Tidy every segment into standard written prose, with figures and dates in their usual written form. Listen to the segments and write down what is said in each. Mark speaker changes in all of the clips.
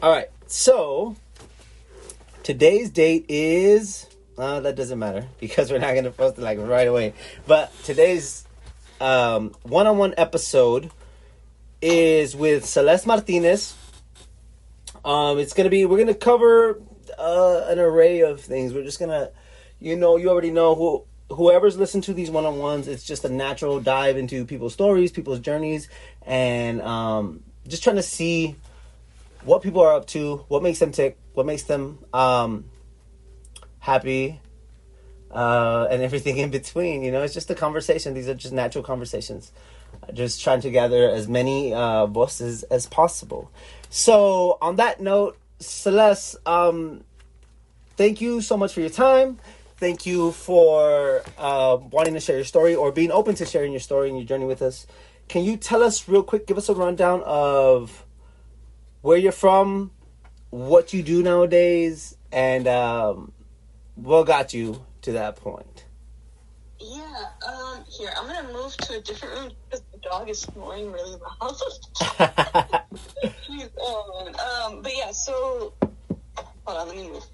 Speaker 1: All right. So today's date is that doesn't matter because we're not gonna post it like right away. But today's one-on-one episode is with Celeste Martinez. We're gonna cover an array of things. We're just gonna, you already know whoever's listened to these one-on-ones. It's just a natural dive into people's stories, people's journeys, and just trying to see what people are up to, what makes them tick, what makes them happy, and everything in between. It's just a conversation. These are just natural conversations. Just trying to gather as many voices as possible. So, on that note, Celeste, thank you so much for your time. Thank you for wanting to share your story or being open to sharing your story and your journey with us. Can you tell us real quick, give us a rundown of where you're from, what you do nowadays, and what got you to that point?
Speaker 2: Yeah, here, I'm going to move to a different room because the dog is snoring really loud. But yeah, so, hold on, let me move.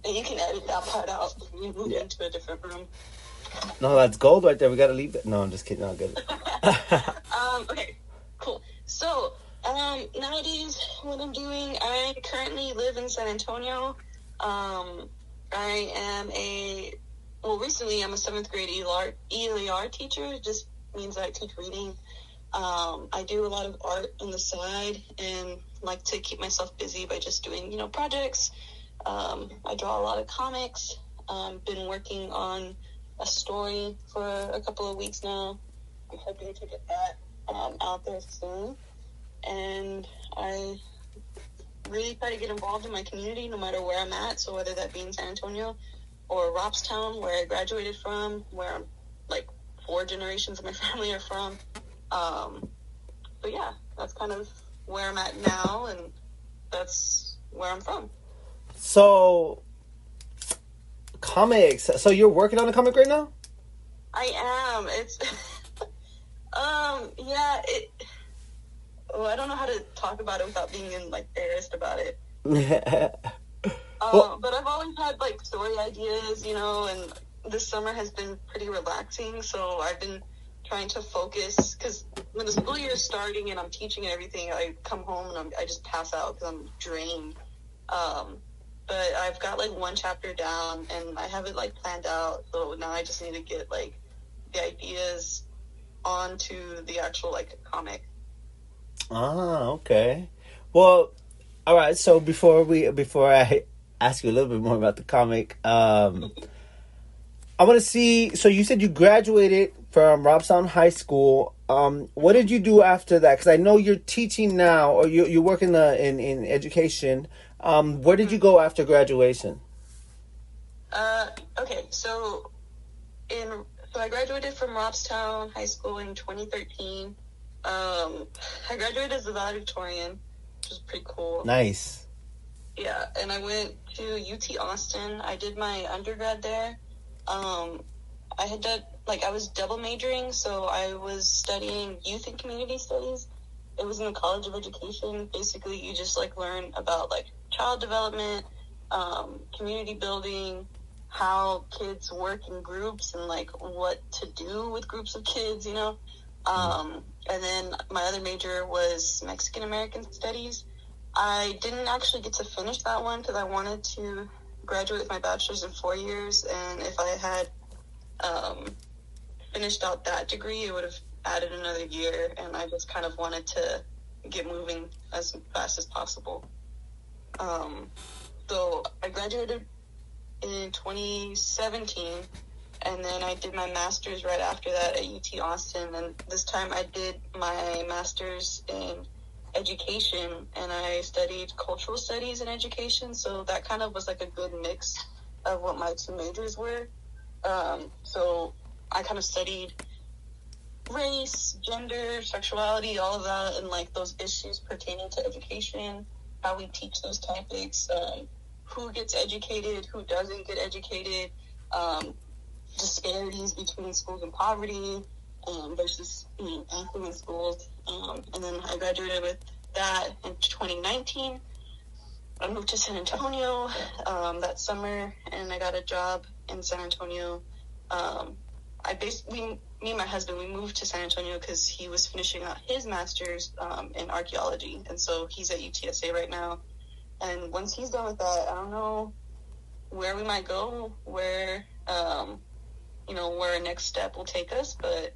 Speaker 2: And you can edit that part out when you move into a different room.
Speaker 1: No, that's gold right there. We got to leave it. No, I'm just kidding. No, good.
Speaker 2: Okay, cool. So, nowadays, what I'm doing, I currently live in San Antonio. Recently I'm a 7th grade ELR teacher. It just means I teach reading. I do a lot of art on the side and like to keep myself busy by just doing, projects. I draw a lot of comics. Been working on a story for a couple of weeks now. I'm hoping to get that out there soon. And I really try to get involved in my community no matter where I'm at. So whether that be in San Antonio or Robstown, where I graduated from, where like 4 generations of my family are from. But yeah, that's kind of where I'm at now, and that's where I'm from.
Speaker 1: So, comics. So you're working on a comic right now?
Speaker 2: I am. It's, I don't know how to talk about it without being embarrassed about it. But I've always had story ideas, and this summer has been pretty relaxing. So I've been trying to focus because when the school year is starting and I'm teaching and everything, I come home and I just pass out because I'm drained. But I've got 1 chapter down and I have it planned out. So now I just need to get the ideas onto the actual comic.
Speaker 1: Ah, okay. Well, all right. So before I ask you a little bit more about the comic, I want to see. So you said you graduated from Robstown High School. What did you do after that? Because I know you're teaching now, or you work in education. Where did you go after graduation?
Speaker 2: Okay, so I graduated from Robstown High School in 2013. I graduated as a valedictorian, which was pretty cool.
Speaker 1: Nice.
Speaker 2: Yeah, and I went to UT Austin. I did my undergrad there. I had done, I was double majoring, so I was studying youth and community studies. It was in the College of Education. Basically, you just, learn about, child development, community building, how kids work in groups, and, what to do with groups of kids, And then my other major was Mexican-American Studies. I didn't actually get to finish that one because I wanted to graduate with my bachelor's in 4 years, and if I had finished out that degree, it would have added another year, and I just kind of wanted to get moving as fast as possible. So I graduated in 2017, and then I did my master's right after that at UT Austin, and this time I did my master's in education, and I studied cultural studies and education, so that kind of was a good mix of what my 2 majors were. So I kind of studied race, gender, sexuality, all of that, and those issues pertaining to education, how we teach those topics, who gets educated, who doesn't get educated, disparities between schools in poverty versus affluent schools. And then I graduated with that in 2019. I moved to San Antonio that summer, and I got a job in San Antonio. Me and my husband, we moved to San Antonio because he was finishing out his master's in archaeology, and so he's at UTSA right now. And once he's done with that, I don't know where we might go, where where our next step will take us, but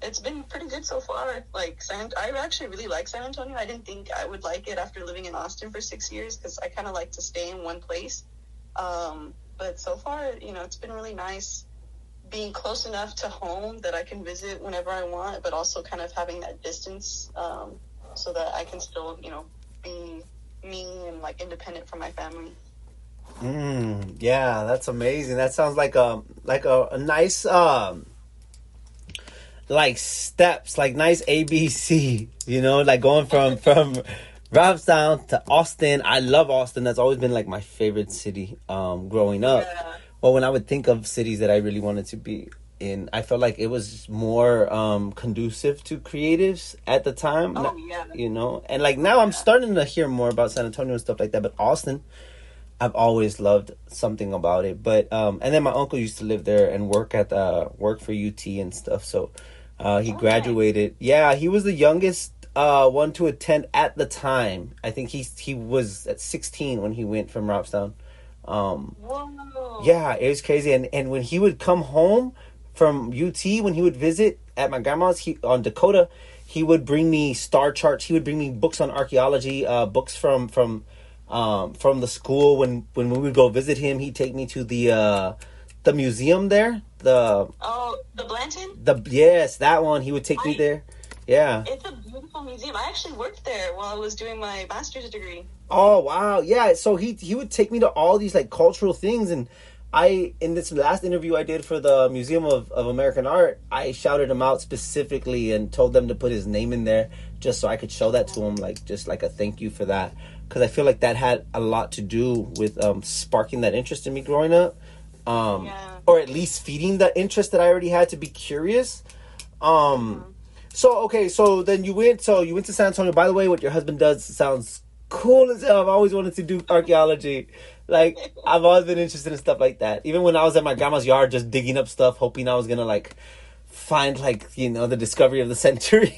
Speaker 2: it's been pretty good so far. Like, I actually really like San Antonio. I didn't think I would like it after living in Austin for 6 years, because I kind of like to stay in one place. But so far, it's been really nice being close enough to home that I can visit whenever I want, but also kind of having that distance so that I can still, be me and like independent from my family.
Speaker 1: Yeah, that's amazing. That sounds like a nice like steps, like nice ABC, like going from Robstown to Austin. I love Austin. That's always been like my favorite city growing up.
Speaker 2: Yeah.
Speaker 1: Well, when I would think of cities that I really wanted to be in, I felt like it was more conducive to creatives at the time.
Speaker 2: Oh, yeah.
Speaker 1: And like now I'm starting to hear more about San Antonio and stuff like that. But Austin, I've always loved something about it. But and then my uncle used to live there and work for UT and stuff. So he graduated. Yeah, he was the youngest one to attend at the time. I think he was at 16 when he went from Robstown.
Speaker 2: Whoa.
Speaker 1: Yeah, it was crazy. And when he would come home from UT, when he would visit at my grandma's on Dakota, he would bring me star charts. He would bring me books on archaeology, books from the school. When we would go visit him, he'd take me to the museum there. The
Speaker 2: Blanton?
Speaker 1: Yes, that one. He would take me there. Yeah.
Speaker 2: It's a beautiful museum. I actually worked there while I was doing my master's degree.
Speaker 1: Oh, wow. Yeah, so he would take me to all these like cultural things, and in this last interview I did for the Museum of American Art, I shouted him out specifically and told them to put his name in there just so I could show that to him, like just like a thank you for that, because I feel like that had a lot to do with sparking that interest in me growing up, or at least feeding the interest that I already had to be curious. So then you went to San Antonio. By the way, what your husband does sounds cool as hell. I've always wanted to do archaeology. Like, I've always been interested in stuff like that. Even when I was at my grandma's yard just digging up stuff, hoping I was gonna like find like, the discovery of the century.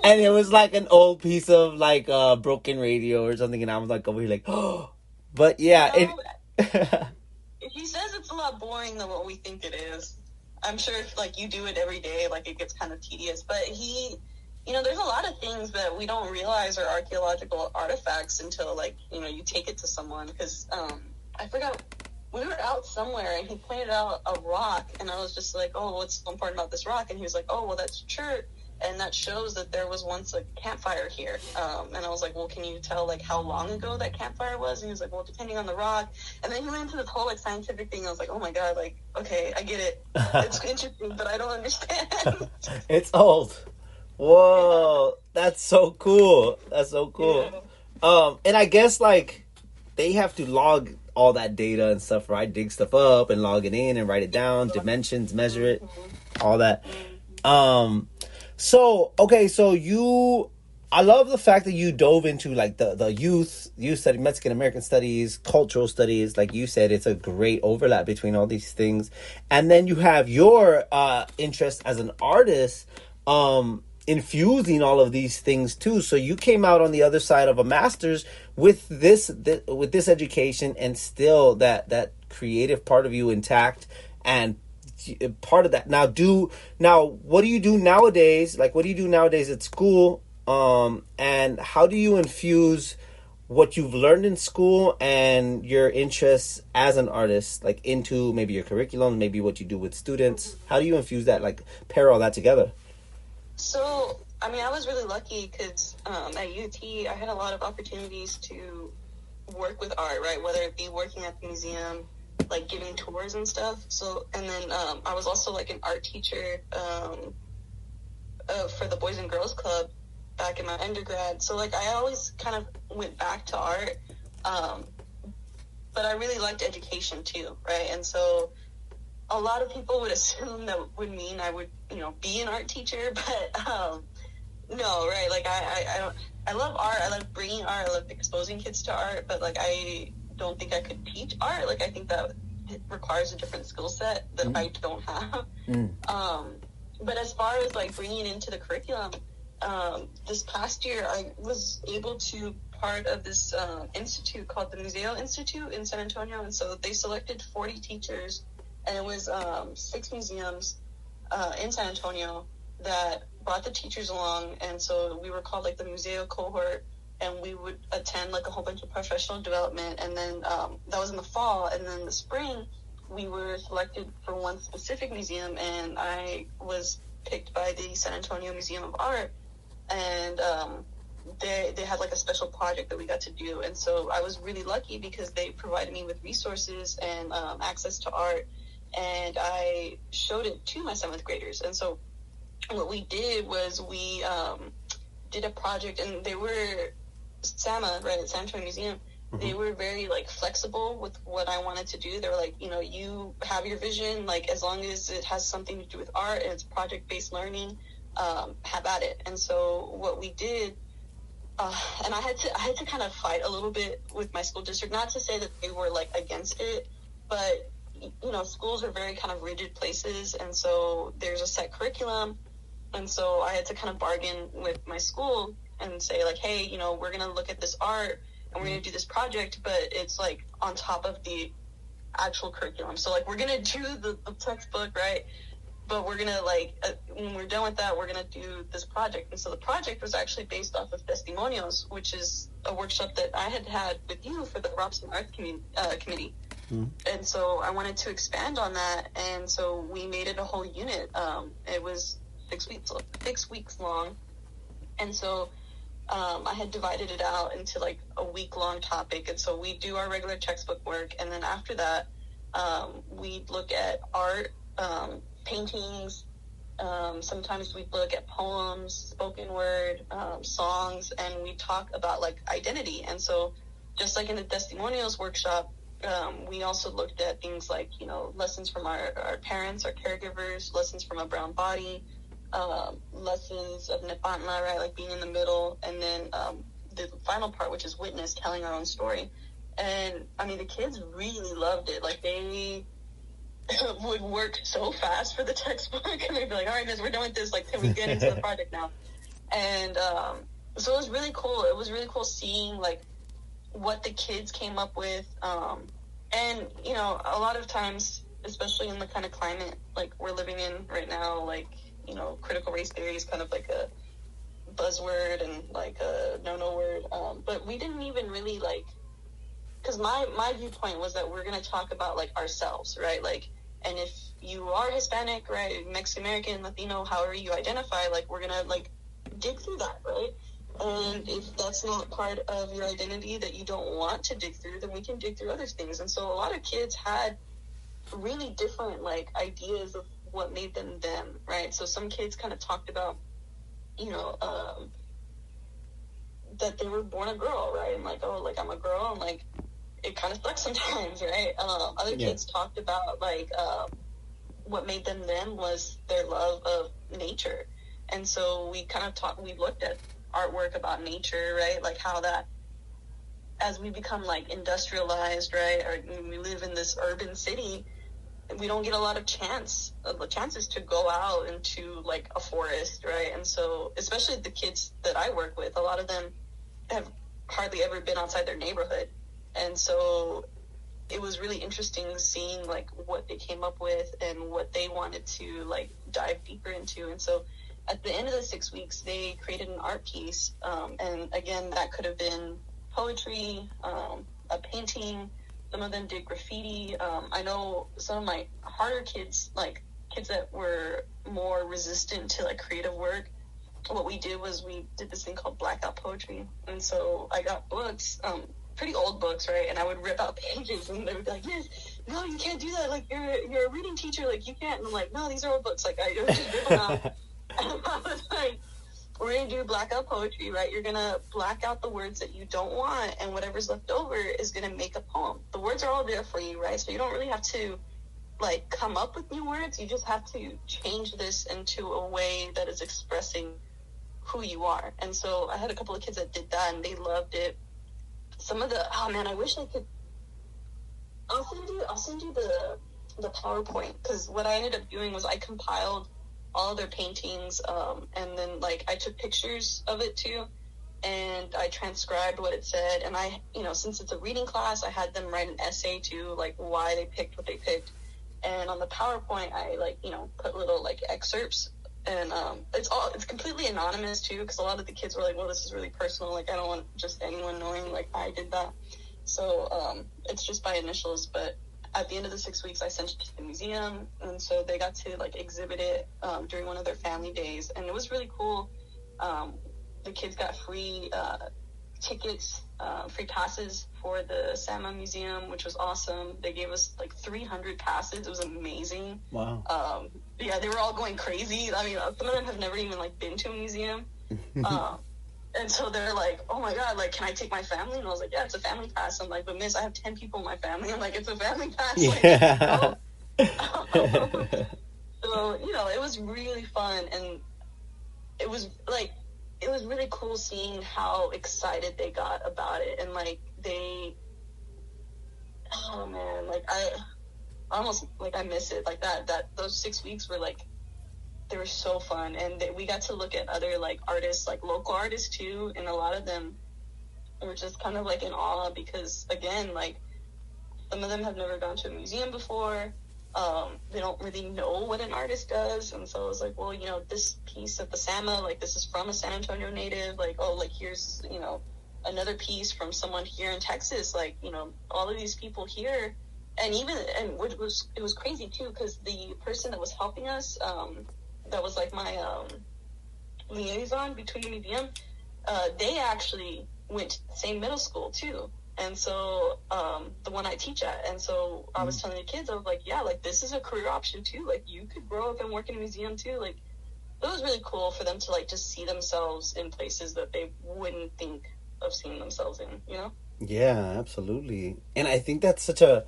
Speaker 1: And it was like an old piece of like broken radio or something, and I was like over here like, oh. But yeah,
Speaker 2: he says it's a lot boring than what we think it is. I'm sure if like you do it every day, like it gets kind of tedious, but there's a lot of things that we don't realize are archaeological artifacts until like, you take it to someone, because I forgot, we were out somewhere and he pointed out a rock, and I was just like, oh, what's so important about this rock? And he was like, oh, well, that's church, and that shows that there was once a campfire here. And I was like, well, can you tell like how long ago that campfire was? And he was like, well, depending on the rock. And then he went into this whole like scientific thing. I was like, oh my god, like, okay, I get it. It's interesting, but I don't understand.
Speaker 1: It's old. Whoa, that's so cool. That's so cool. Yeah. And I guess like they have to log all that data and stuff, right? Dig stuff up and log it in and write it down, dimensions, measure it, all that. So I love the fact that you dove into like the youth study, Mexican American studies, cultural studies. Like you said, it's a great overlap between all these things. And then you have your interest as an artist, infusing all of these things too. So you came out on the other side of a master's with this education, and still that creative part of you intact and part of that. Now what do you do nowadays? Like, what do you do nowadays at school? And how do you infuse what you've learned in school and your interests as an artist, like into maybe your curriculum, maybe what you do with students? How do you infuse that, like pair all that together?
Speaker 2: So, I mean, I was really lucky because at UT, I had a lot of opportunities to work with art, right? Whether it be working at the museum, like giving tours and stuff. So, and then I was also like an art teacher for the Boys and Girls Club back in my undergrad. So, like, I always kind of went back to art, but I really liked education too, right? And so a lot of people would assume that would mean I would, be an art teacher, but No, right? Like I don't. I love art. I love bringing art. I love exposing kids to art. But like I don't think I could teach art. Like I think that it requires a different skill set that I don't have. But as far as like bringing it into the curriculum, this past year I was able to part of this institute called the Museo Institute in San Antonio, and so they selected 40 teachers, and it was 6 museums in San Antonio that brought the teachers along, and so we were called like the Museo cohort, and we would attend like a whole bunch of professional development, and then that was in the fall, and then the spring we were selected for one specific museum, and I was picked by the San Antonio Museum of Art, and they had like a special project that we got to do, and so I was really lucky because they provided me with resources and access to art, and I showed it to my 7th graders. And so what we did was we did a project, and they were SAMA, right, at San Antonio Museum. They were very like flexible with what I wanted to do. They were like, you know, you have your vision, like as long as it has something to do with art and it's project-based learning, have at it. And so what we did, and I had to kind of fight a little bit with my school district, not to say that they were like against it, but you know, schools are very kind of rigid places, and so there's a set curriculum, and so I had to kind of bargain with my school and say like, hey, you know, we're gonna look at this art and we're gonna do this project, but it's like on top of the actual curriculum. So like we're gonna do the textbook, right? But we're gonna like when we're done with that, we're gonna do this project. And so the project was actually based off of Testimonios, which is a workshop that I had with you for the Robson Arts Committee. And so I wanted to expand on that, and so we made it a whole unit. It was 6 weeks long, and so I had divided it out into like a week-long topic. And so we do our regular textbook work, and then after that, we look at art, paintings. Sometimes we look at poems, spoken word, songs, and we talk about like identity. And so just like in the Testimonials workshop, we also looked at things like, you know, lessons from our parents, our caregivers, lessons from a brown body, lessons of Nepantla, right, like being in the middle, and then the final part, which is witness, telling our own story. And I mean, the kids really loved it. Like they would work so fast for the textbook, and they'd be like, all right, miss, we're done with this, like, can we get into the project now? And so it was really cool. It was really cool seeing like what the kids came up with, and you know, a lot of times, especially in the kind of climate like we're living in right now, like, you know, critical race theory is kind of like a buzzword and like a no word, but we didn't even really like, because my viewpoint was that we're going to talk about like ourselves, right? Like, and if you are Hispanic, right, Mexican American, Latino, however you identify, like we're going to like dig through that, right? And if that's not part of your identity that you don't want to dig through, then we can dig through other things. And so a lot of kids had really different like ideas of what made them them, right? So some kids kind of talked about, you know, that they were born a girl, right? And like, oh, like I'm a girl, and like it kind of sucks sometimes, right? Other kids talked about like what made them them was their love of nature. And so we kind of we looked at artwork about nature, right? Like how that, as we become like industrialized, right, or we live in this urban city, we don't get a lot of chances to go out into like a forest, right? And so especially the kids that I work with, a lot of them have hardly ever been outside their neighborhood. And so it was really interesting seeing like what they came up with and what they wanted to like dive deeper into. And so at the end of the 6 weeks, they created an art piece. And again, that could have been poetry, a painting. Some of them did graffiti. I know some of my harder kids, like kids that were more resistant to like creative work, what we did was we did this thing called blackout poetry. And so I got books, pretty old books, right? And I would rip out pages, and they would be like, yes, no, you can't do that. Like, you're a reading teacher. Like, you can't. And I'm like, no, these are old books. Like, I would just rip them out. And I was like, we're going to do blackout poetry, right? You're going to black out the words that you don't want, and whatever's left over is going to make a poem. The words are all there for you, right? So you don't really have to, like, come up with new words. You just have to change this into a way that is expressing who you are. And so I had a couple of kids that did that, and they loved it. Some of the, oh man, I wish I could. I'll send you the PowerPoint, because what I ended up doing was I compiled all of their paintings, and then like I took pictures of it too, and I transcribed what it said. And I, since it's a reading class, I had them write an essay too, like why they picked what they picked. And on the PowerPoint, I put little like excerpts, and it's completely anonymous too, because a lot of the kids were like, well, this is really personal, like I don't want just anyone knowing like I did that. So it's just by initials. But at the end of the 6 weeks, I sent it to the museum, and so they got to like exhibit it during one of their family days, and it was really cool. The kids got free tickets, free passes for the Sama Museum, which was awesome. They gave us like 300 passes. It was amazing.
Speaker 1: Wow.
Speaker 2: Yeah, they were all going crazy. I mean, some of them have never even like been to a museum. And so they're like, oh my God, like, can I take my family? And I was like, yeah, it's a family pass. I'm like, but miss, I have 10 people in my family. I'm like, it's a family pass.
Speaker 1: Yeah.
Speaker 2: So, it was really fun. And it was really cool seeing how excited they got about it. And like, oh man, like I almost, like, I miss it. Like those 6 weeks were like, they were so fun. And we got to look at other like artists, like local artists too. And a lot of them were just kind of like in awe, because again, like some of them have never gone to a museum before. They don't really know what an artist does. And so I was like, well, this piece of the Sama, like this is from a San Antonio native, like, oh, like here's, another piece from someone here in Texas, like, all of these people here. And it was crazy too, because the person that was helping us, that was like my liaison between the museum, they actually went to the same middle school too. And so the one I teach at. And so I was telling the kids, I was like, yeah, like this is a career option too. Like you could grow up and work in a museum too. Like it was really cool for them to like just see themselves in places that they wouldn't think of seeing themselves in,
Speaker 1: Yeah, absolutely. And I think that's such a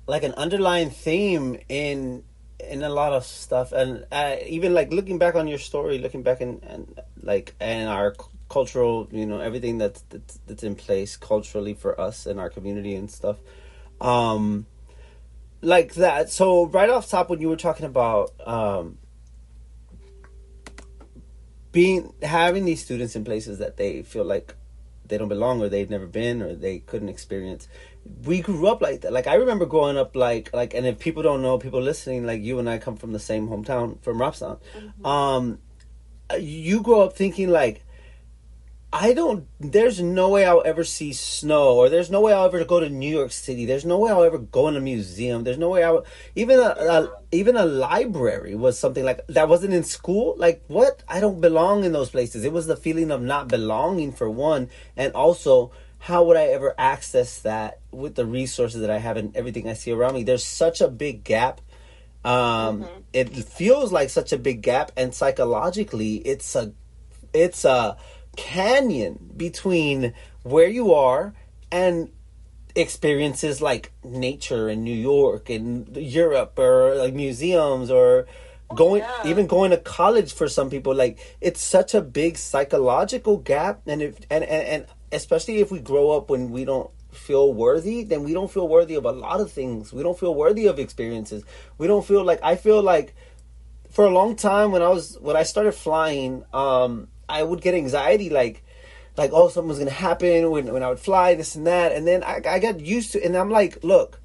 Speaker 1: like an underlying theme in a lot of stuff. And even like looking back on your story, looking back and our cultural, everything that's in place culturally for us and our community and stuff, like that. So right off top, when you were talking about having these students in places that they feel like they don't belong, or they've never been, or they couldn't experience. We grew up like that. Like I remember growing up like, and if people don't know, people listening, like you and I come from the same hometown, from Rapstown. Mm-hmm. You grow up thinking like, there's no way I'll ever see snow, or there's no way I'll ever go to New York City. There's no way I'll ever go in a museum. There's no way even a library was something like that wasn't in school. Like what? I don't belong in those places. It was the feeling of not belonging for one. And also, how would I ever access that with the resources that I have and everything I see around me? There's such a big gap. It feels like such a big gap. And psychologically, it's a canyon between where you are and experiences like nature in New York and Europe, or like museums, or even going to college for some people. Like it's such a big psychological gap. And especially if we grow up when we don't feel worthy, then we don't feel worthy of a lot of things. We don't feel worthy of experiences. We don't feel like, I feel like for a long time when I started flying, I would get anxiety, like, oh, something's going to happen when I would fly, this and that. And then I got used to it. And I'm like, look,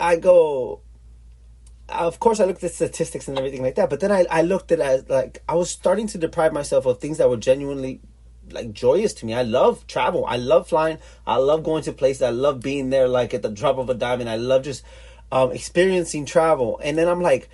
Speaker 1: of course I looked at statistics and everything like that. But then I looked at it as, like, I was starting to deprive myself of things that were genuinely, like, joyous to me. I love travel. I love flying. I love going to places. I love being there, like, at the drop of a dime. And I love just experiencing travel. And then I'm like,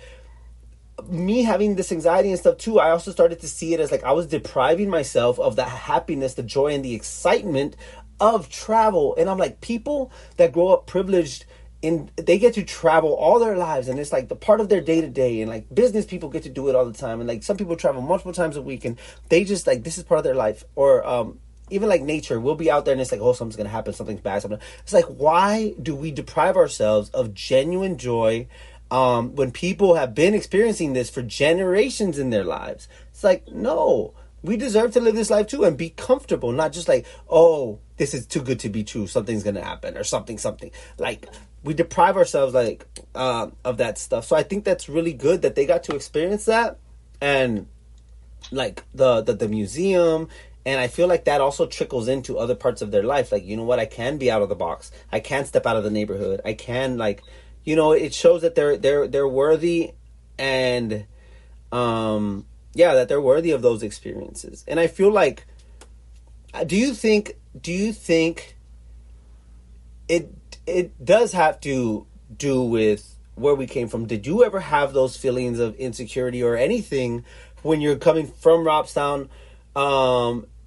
Speaker 1: me having this anxiety and stuff too, I also started to see it as like I was depriving myself of the happiness, the joy, and the excitement of travel. And I'm like, people that grow up privileged, they get to travel all their lives, and it's like the part of their day-to-day. And like business people get to do it all the time, and like some people travel multiple times a week, and they just like, this is part of their life. Or even like nature, we'll be out there and it's like, oh, something's gonna happen, something's bad, something. It's like, why do we deprive ourselves of genuine joy, when people have been experiencing this for generations in their lives. It's like, no, we deserve to live this life too and be comfortable, not just like, oh, this is too good to be true, something's gonna happen or something. Like, we deprive ourselves like of that stuff. So I think that's really good that they got to experience that, and like the museum. And I feel like that also trickles into other parts of their life. Like, you know what, I can be out of the box, I can step out of the neighborhood, I can, like, you know, it shows that they're worthy, and yeah, that they're worthy of those experiences. And I feel like, do you think it does have to do with where we came from? Did you ever have those feelings of insecurity or anything when you're coming from Robstown,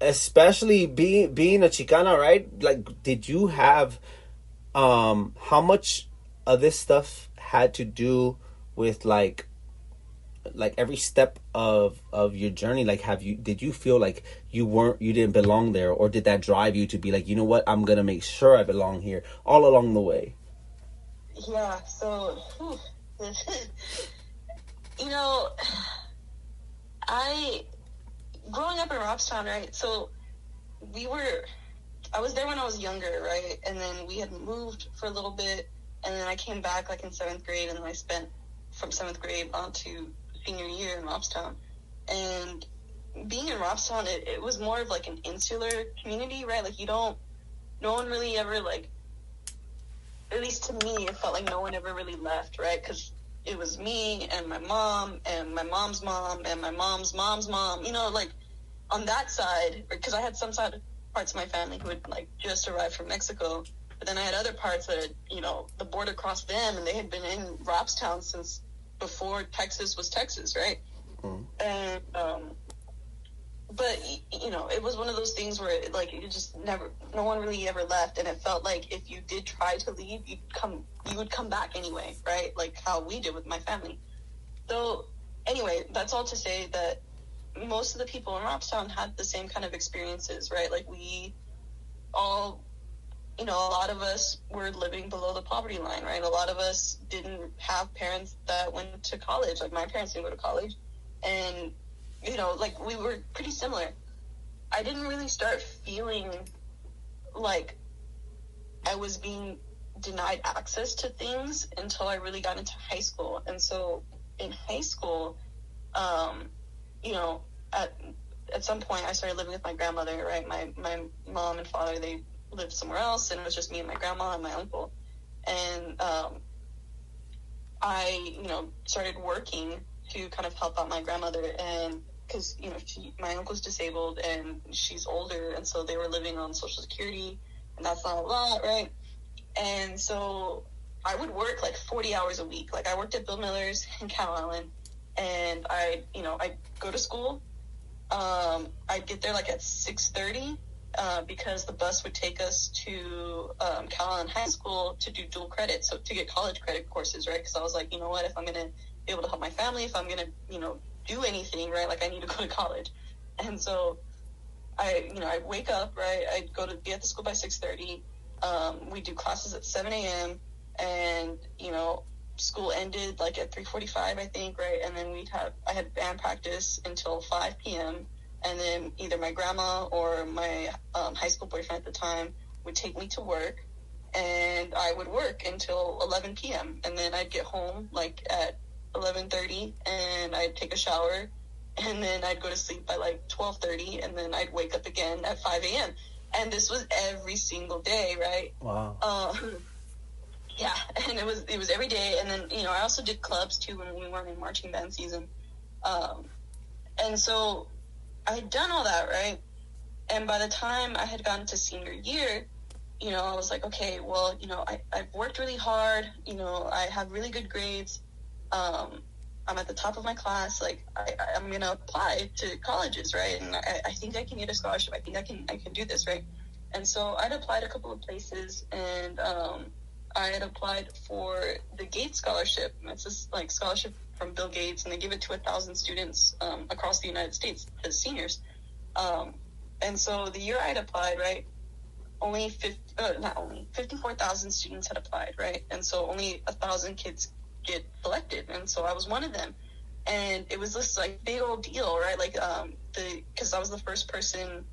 Speaker 1: especially being a Chicana, right? Like, did you have how much of this stuff had to do with like every step of your journey? Like, did you feel like you didn't belong there, or did that drive you to be like, you know what, I'm gonna make sure I belong here all along the way?
Speaker 2: Yeah, so you know, growing up in Robstown, right? So I was there when I was younger, right? And then we had moved for a little bit, and then I came back like in 7th grade, and then I spent from 7th grade on to senior year in Robstown. And being in Robstown, it was more of like an insular community, right? Like, no one really ever, like, at least to me, it felt like no one ever really left, right? Because it was me and my mom and my mom's mom and my mom's mom's mom, you know, like, on that side, because I had some parts of my family who had, like, just arrived from Mexico, but then I had other parts that had, you know, the border crossed them, and they had been in Robstown since before Texas was Texas, right? Mm. And, but, you know, it was one of those things where, like, it just no one really ever left, and it felt like if you did try to leave, you would come back anyway, right? Like how we did with my family. So, anyway, that's all to say that most of the people in Robstown had the same kind of experiences, right? Like, we all, you know, a lot of us were living below the poverty line, right? A lot of us didn't have parents that went to college. Like, my parents didn't go to college. And, you know, like, we were pretty similar. I didn't really start feeling like I was being denied access to things until I really got into high school. And so in high school, you know, at some point I started living with my grandmother, right? My mom and father, they lived somewhere else, and it was just me and my grandma and my uncle. And I, you know, started working to kind of help out my grandmother, and because, you know, my uncle's disabled and she's older, and so they were living on Social Security, and that's not a lot, right? And so I would work like 40 hours a week. Like, I worked at Bill Miller's in Cow Island, and I'd go to school. I'd get there like at 6:30 because the bus would take us to Cow Island High School to do dual credit, so to get college credit courses, right? Because I was like, you know what, if I'm going to be able to help my family, if I'm going to, you know, do anything, right, like, I need to go to college. And so I'd wake up, right, I'd be at the school by 6:30. We do classes at 7 a.m. and, you know, school ended like at 3:45, I think, right? And then I had band practice until 5 p.m. And then either my grandma or my high school boyfriend at the time would take me to work, and I would work until 11 p.m. And then I'd get home like at 11:30, and I'd take a shower, and then I'd go to sleep by like 12:30, and then I'd wake up again at 5 a.m. And this was every single day, right?
Speaker 1: Wow.
Speaker 2: Yeah, and it was every day. And then, you know, I also did clubs too when we weren't in marching band season. And so I had done all that, right? And by the time I had gotten to senior year, you know, I was like, okay, well, you know, I've worked really hard. You know, I have really good grades. I'm at the top of my class. Like, I'm going to apply to colleges, right? And I think I can get a scholarship. I think I can do this, right? And so I'd applied a couple of places, and I had applied for the Gates Scholarship. It's this, like, scholarship from Bill Gates, and they give it to 1,000 students across the United States as seniors. And so the year I'd applied, right, 54,000 students had applied, right? And so only 1,000 kids get selected. And so I was one of them. And it was this like big old deal, right? Like, because I was the first person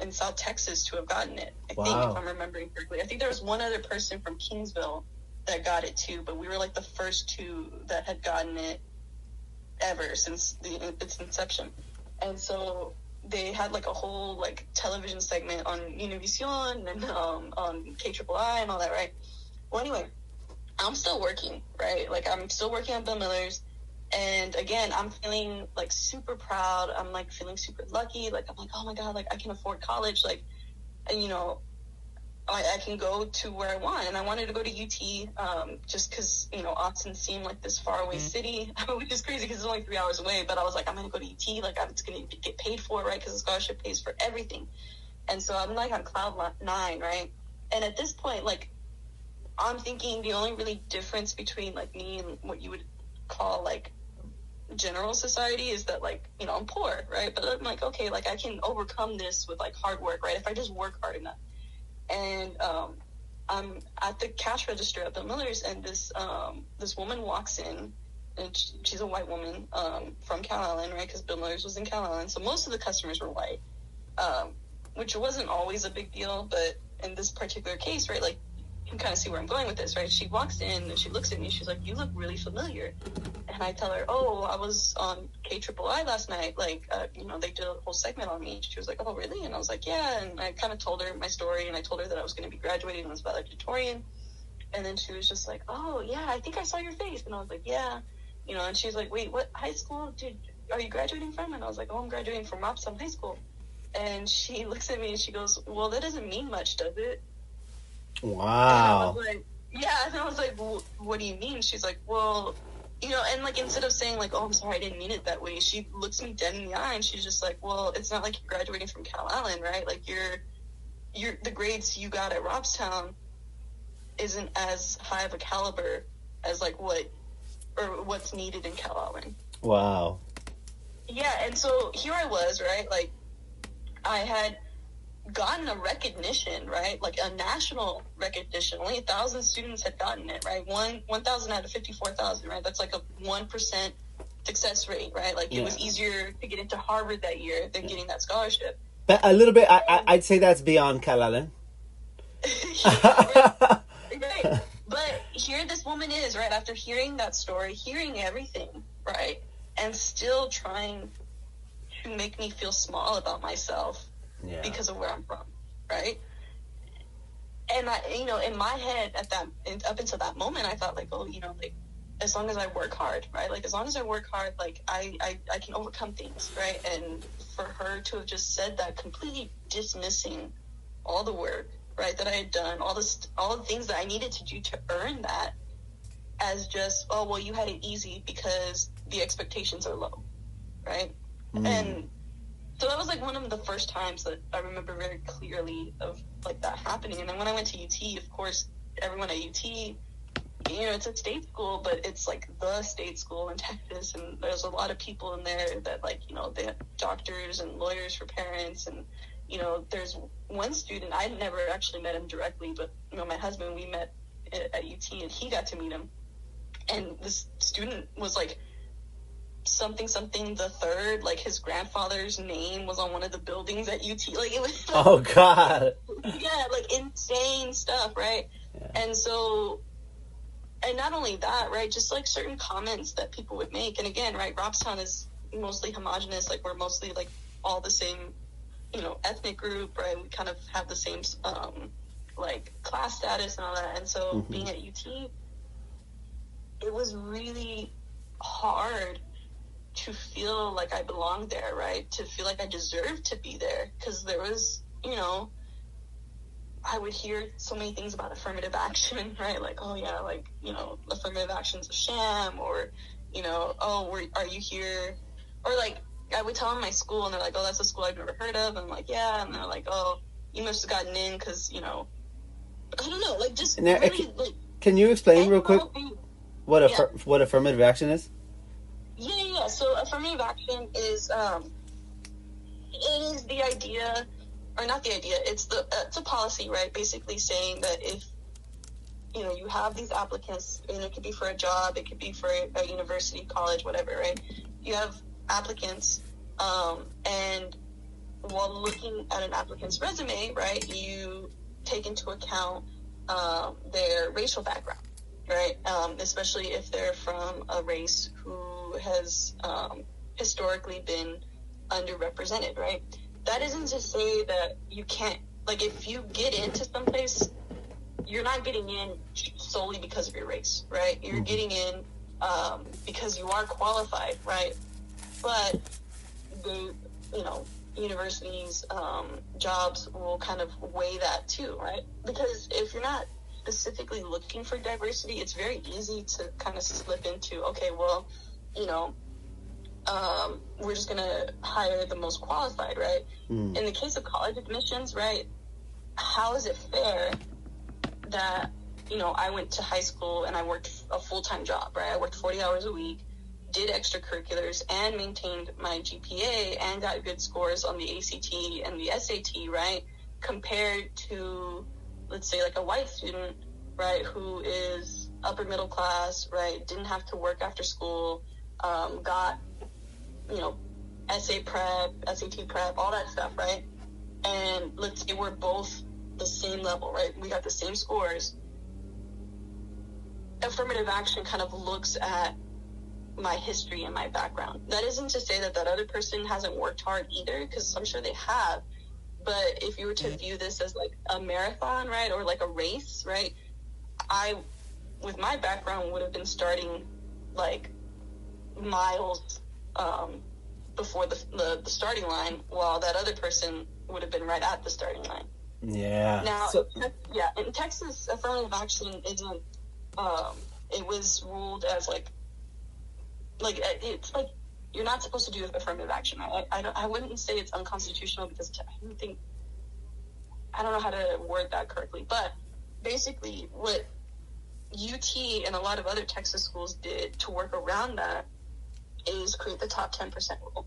Speaker 2: in South Texas to have gotten it. I think, if I'm remembering correctly. I think there was one other person from Kingsville that got it too, but we were like the first two that had gotten it ever since its inception. And so they had like a whole like television segment on Univision and on KIII and all that, right? Well, anyway, I'm still working, right? Like, I'm still working on Bill Miller's. And again, I'm feeling like super proud. I'm like feeling super lucky. Like, I'm like, oh my God, like I can afford college. Like, and, you know, I can go to where I want. And I wanted to go to UT just because, you know, Austin seemed like this faraway city, which is crazy because it's only 3 hours away. But I was like, I'm going to go to UT. Like, it's going to get paid for, right? Because the scholarship pays for everything. And so I'm like on cloud nine, right? And at this point, like, I'm thinking the only really difference between like me and what you would call like general society is that, like, you know, I'm poor, right? But I'm like, okay, like I can overcome this with like hard work, right? If I just work hard enough. And I'm at the cash register at Bill Miller's, and this woman walks in, and she's a white woman from Calallen, right? Because Bill Miller's was in Calallen, so most of the customers were white, which wasn't always a big deal, but in this particular case, right, like, you can kind of see where I'm going with this, right? She walks in and she looks at me. She's like, "You look really familiar." And I tell her, "Oh, I was on KIII last night. Like, you know, they did a whole segment on me." She was like, "Oh, really?" And I was like, "Yeah." And I kind of told her my story, and I told her that I was going to be graduating as valedictorian. And then she was just like, "Oh, yeah, I think I saw your face." And I was like, "Yeah." You know, and she's like, "Wait, what high school are you graduating from?" And I was like, "Oh, I'm graduating from Robstown High School." And she looks at me and she goes, "Well, that doesn't mean much, does it?"
Speaker 1: Wow.
Speaker 2: And I was like, yeah. And I was like, well, what do you mean? She's like, well, you know, and like, instead of saying like, "Oh, I'm sorry, I didn't mean it that way," she looks me dead in the eye and she's just like, "Well, it's not like you're graduating from Calallen, right? Like, you're the grades you got at Robstown isn't as high of a caliber as like what's needed in Calallen."
Speaker 1: Wow.
Speaker 2: Yeah. And so here I was, right? Like, I had gotten a recognition, right? Like a national recognition. Only 1,000 students had gotten it, right? 1,000 out of 54,000, right? That's like a 1% success rate, right? Like, it was easier to get into Harvard that year than getting that scholarship.
Speaker 1: But a little bit, I'd say that's beyond Calallen.
Speaker 2: Right. But here this woman is, right? After hearing that story, hearing everything, right? And still trying to make me feel small about myself. Yeah. Because of where I'm from, right? And I, you know, in my head up until that moment, I thought like, oh, you know, like, as long as I work hard, right? Like, as long as I work hard, like I can overcome things, right? And for her to have just said that, completely dismissing all the work, right, that I had done, all the things that I needed to do to earn that, as just, oh, well, you had it easy because the expectations are low, right? And so that was like one of the first times that I remember very clearly of like that happening. And then when I went to UT, of course, everyone at UT, you know, it's a state school, but it's like the state school in Texas. And there's a lot of people in there that, like, you know, they have doctors and lawyers for parents. And, you know, there's one student, I'd never actually met him directly, but, you know, my husband, we met at UT and he got to meet him. And this student was like, something the third, like his grandfather's name was on one of the buildings at UT. Like, it was like,
Speaker 1: oh God.
Speaker 2: Yeah, like insane stuff, right? Yeah. And so, and not only that, right, just like certain comments that people would make. And again, right, Robstown is mostly homogenous, like we're mostly like all the same, you know, ethnic group, right? We kind of have the same like class status and all that. And so being at UT, it was really hard to feel like I belonged there, right? To feel like I deserved to be there. Because there was, you know, I would hear so many things about affirmative action, right? Like, oh yeah, like, you know, affirmative action's a sham, or, you know, oh, are you here? Or like, I would tell them my school, and they're like, oh, that's a school I've never heard of. And I'm like, yeah. And they're like, oh, you must have gotten in because, you know, I don't know, like, just now, really, like... Can
Speaker 1: you explain real quick what affirmative action is?
Speaker 2: Yeah. So affirmative action is, it is the idea, or not the idea, it's a policy, right? Basically saying that if you have these applicants, and it could be for a job, it could be for a university, college, whatever, right? You have applicants, and while looking at an applicant's resume, right, you take into account their racial background, right? Especially if they're from a race who has historically been underrepresented, right? That isn't to say that you can't, like, if you get into someplace, you're not getting in solely because of your race, right? You're getting in because you are qualified, right? But the, universities, jobs will kind of weigh that too, right? Because if you're not specifically looking for diversity, it's very easy to kind of slip into, okay, well, we're just going to hire the most qualified, right? In the case of college admissions, right, how is it fair that, I went to high school and I worked a full-time job, right? I worked 40 hours a week, did extracurriculars, and maintained my GPA and got good scores on the ACT and the SAT, right? Compared to, let's say, like a white student, right, who is upper middle class, right, didn't have to work after school, got, SAT prep, all that stuff, right? And let's say we're both the same level, right? We got the same scores. Affirmative action kind of looks at my history and my background. That isn't to say that other person hasn't worked hard either, because I'm sure they have. But if you were to view this as like a marathon, right, or like a race, right, I, with my background, would have been starting like miles before the starting line, while that other person would have been right at the starting line.
Speaker 1: Yeah.
Speaker 2: Now, in Texas, affirmative action isn't. It was ruled as like it's like you're not supposed to do affirmative action. I wouldn't say it's unconstitutional, because I don't know how to word that correctly, but basically what UT and a lot of other Texas schools did to work around that is create the top 10% rule.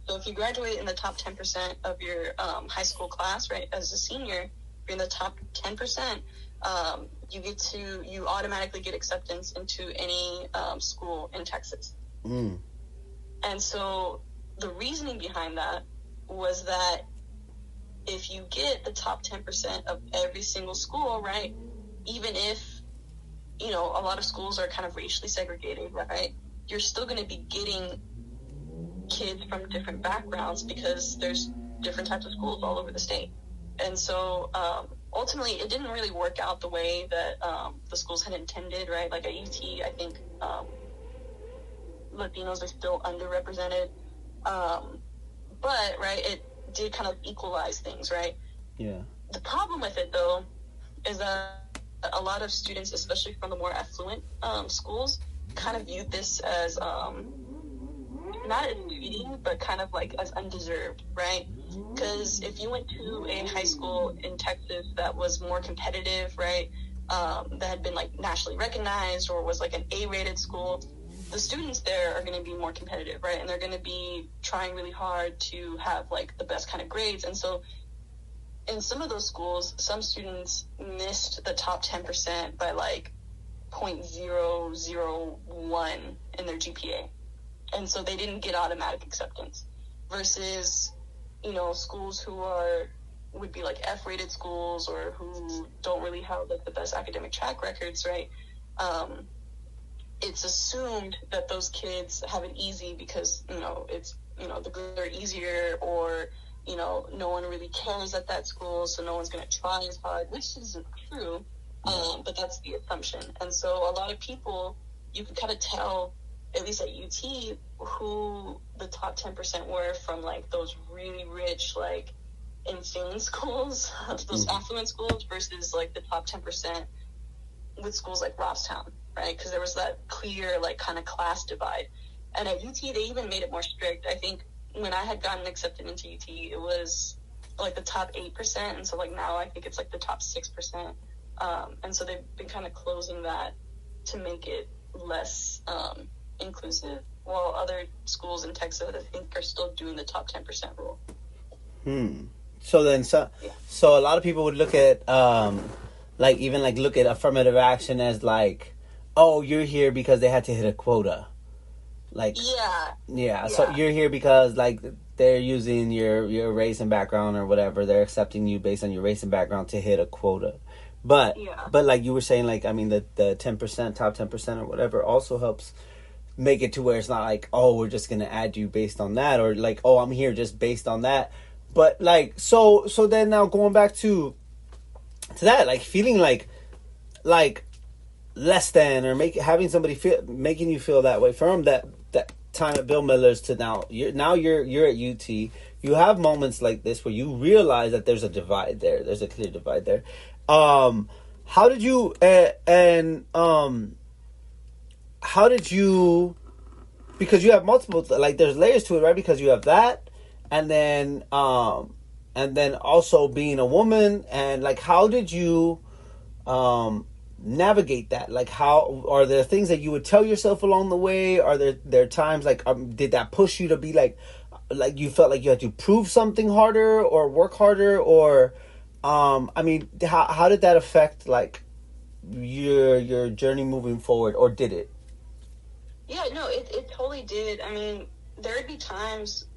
Speaker 2: So if you graduate in the top 10% of your high school class, right, as a senior, you're in the top 10%, you automatically get acceptance into any school in Texas. And so the reasoning behind that was that if you get the top 10% of every single school, right, even if, a lot of schools are kind of racially segregated, right, you're still going to be getting kids from different backgrounds, because there's different types of schools all over the state. And so ultimately it didn't really work out the way that the schools had intended, right? Like at UT, I think Latinos are still underrepresented. But, right, it did kind of equalize things, right?
Speaker 1: Yeah.
Speaker 2: The problem with it, though, is that a lot of students, especially from the more affluent schools, kind of viewed this as not as cheating, but kind of like as undeserved, right? Because if you went to a high school in Texas that was more competitive, right, that had been like nationally recognized, or was like an A-rated school, the students there are going to be more competitive, right? And they're going to be trying really hard to have like the best kind of grades. And so in some of those schools, some students missed the top 10% by like 0.001 in their GPA. And so they didn't get automatic acceptance, versus, schools who would be like F-rated schools, or who don't really have like the best academic track records, right? It's assumed that those kids have it easy because, it's, the grades are easier, or, no one really cares at that school, so no one's going to try as hard, which isn't true, but that's the assumption. And so a lot of people, you can kind of tell, at least at UT, who the top 10% were from, like, those really rich, like, insane schools, those affluent schools, versus, like, the top 10% with schools like Robstown, right? Because there was that clear, like, kind of class divide. And at UT, they even made it more strict. I think when I had gotten accepted into UT, it was, like, the top 8%, and so, like, now I think it's, like, the top 6%. And so they've been kind of closing that to make it less inclusive, while other schools in Texas, I think, are still doing the top 10% rule.
Speaker 1: So a lot of people would look at like even like look at affirmative action as like, oh, you're here because they had to hit a quota. Like, yeah. So you're here because like they're using your race and background or whatever. They're accepting you based on your race and background to hit a quota. But like you were saying, like I mean the 10%, top 10% or whatever also helps make it to where it's not like, oh, we're just gonna add you based on that, or like, oh, I'm here just based on that. But like so then now going back to that, like feeling like less than, or having somebody making you feel that way from that time at Bill Miller's to now you're at UT. You have moments like this where you realize that there's a divide there. There's a clear divide there. How did you how did you, because you have multiple, like there's layers to it, right? Because you have that, and then also being a woman, and like how did you navigate that? Like, how are there things that you would tell yourself along the way? Are there times like did that push you to be like you felt like you had to prove something harder or work harder, or I mean, how did that affect like your journey moving forward, or did it?
Speaker 2: Yeah, no, it totally did. I mean, there would be times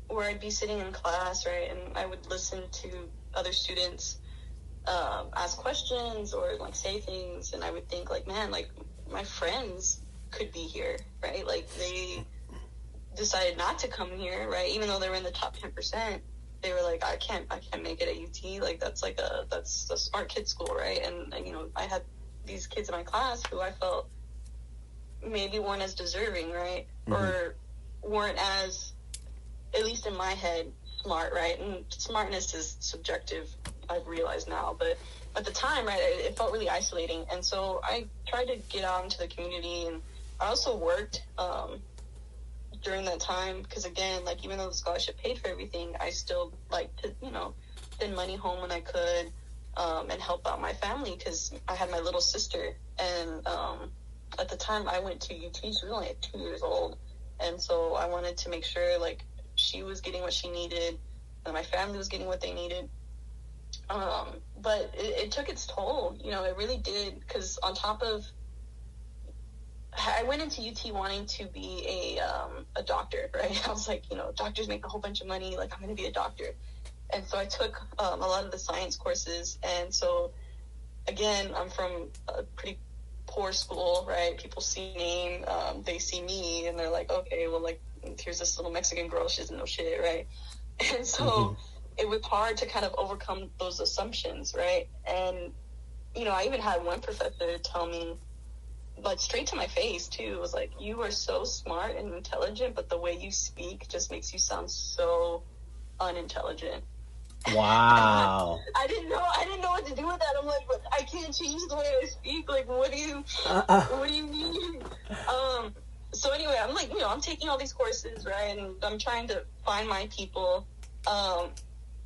Speaker 2: where I'd be sitting in class, right, and I would listen to other students ask questions or like say things, and I would think like, man, like my friends could be here, right? Like they decided not to come here, right? Even though they were in the top 10%, they were like, I can't make it at UT. Like that's a smart kid school, right? And you know, I had these kids in my class who I felt maybe weren't as deserving, right? Mm-hmm. Or weren't as, at least in my head, smart, right? And smartness is subjective, I've realized now, but at the time, right, it felt really isolating. And so I tried to get out into the community, and I also worked during that time, because again, like even though the scholarship paid for everything, I still like to, you know, send money home when I could, and help out my family, because I had my little sister, and at the time I went to UT, she was only like 2 years old, and so I wanted to make sure like she was getting what she needed and my family was getting what they needed. But it took its toll, you know, it really did, because on top of, I went into UT wanting to be a doctor, right? I was like, you know, doctors make a whole bunch of money, like I'm going to be a doctor. And so I took a lot of the science courses, and so again, I'm from a pretty poor school, right? People see me, they see me, and they're like, okay, well, like, here's this little Mexican girl, she doesn't know shit, right? And so it was hard to kind of overcome those assumptions, right? And, you know, I even had one professor tell me, like, straight to my face, too, it was like, you are so smart and intelligent, but the way you speak just makes you sound so unintelligent.
Speaker 1: Wow.
Speaker 2: I didn't know what to do with that. I'm like, but I can't change the way I speak. Like, what do you mean? So anyway, I'm like, you know, I'm taking all these courses, right? And I'm trying to find my people.